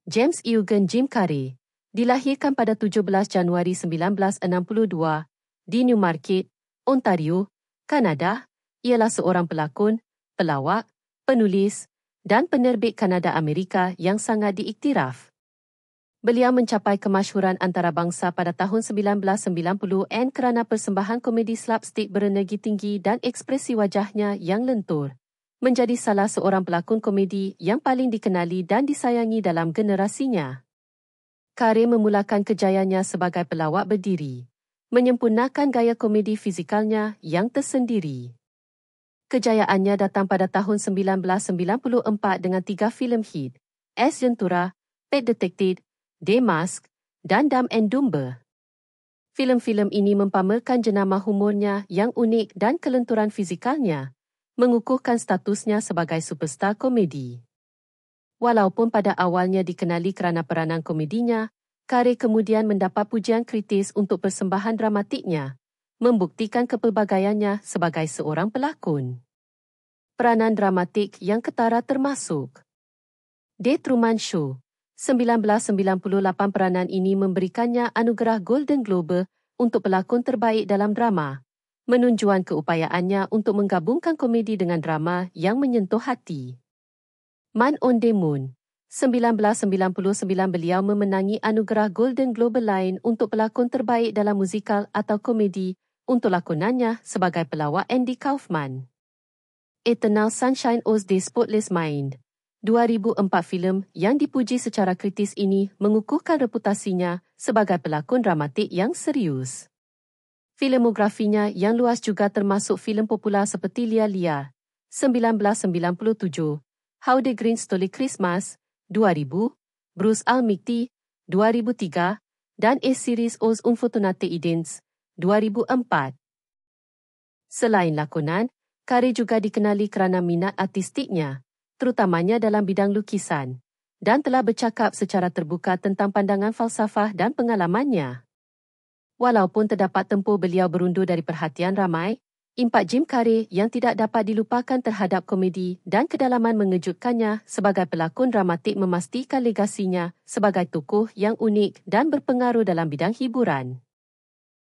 James Eugene Jim Carrey, dilahirkan pada 17 Januari 1962 di Newmarket, Ontario, Kanada. Ialah seorang pelakon, pelawak, penulis dan penerbit Kanada-Amerika yang sangat diiktiraf. Beliau mencapai kemasyhuran antarabangsa pada tahun 1990 kerana persembahan komedi slapstick berenergi tinggi dan ekspresi wajahnya yang lentur, menjadi salah seorang pelakon komedi yang paling dikenali dan disayangi dalam generasinya. Carrey memulakan kejayaannya sebagai pelawak berdiri, menyempurnakan gaya komedi fizikalnya yang tersendiri. Kejayaannya datang pada tahun 1994 dengan 3 filem hit, Ace Ventura, Pet Detective, The Mask dan Dumb and Dumber. Filem-filem ini mempamerkan jenama humornya yang unik dan kelenturan fizikalnya, mengukuhkan statusnya sebagai superstar komedi. Walaupun pada awalnya dikenali kerana peranan komedinya, Carrey kemudian mendapat pujian kritis untuk persembahan dramatiknya, membuktikan kepelbagaiannya sebagai seorang pelakon. Peranan dramatik yang ketara termasuk The Truman Show. 1998 peranan ini memberikannya anugerah Golden Globe untuk pelakon terbaik dalam drama, menunjukkan keupayaannya untuk menggabungkan komedi dengan drama yang menyentuh hati. Man on the Moon. 1999 beliau memenangi anugerah Golden Globe lain untuk pelakon terbaik dalam musikal atau komedi untuk lakonannya sebagai pelawak Andy Kaufman. Eternal Sunshine of the Spotless Mind. 2004 filem yang dipuji secara kritis ini mengukuhkan reputasinya sebagai pelakon dramatik yang serius. Filmografinya yang luas juga termasuk filem popular seperti Lia Lia, 1997, How the Grinch Stole Christmas, 2000, Bruce Almighty, 2003 dan A Series of Unfortunate Events, 2004. Selain lakonan, Carrey juga dikenali kerana minat artistiknya, terutamanya dalam bidang lukisan, dan telah bercakap secara terbuka tentang pandangan falsafah dan pengalamannya. Walaupun terdapat tempoh beliau berundur dari perhatian ramai, impak Jim Carrey yang tidak dapat dilupakan terhadap komedi dan kedalaman mengejutkannya sebagai pelakon dramatik memastikan legasinya sebagai tokoh yang unik dan berpengaruh dalam bidang hiburan.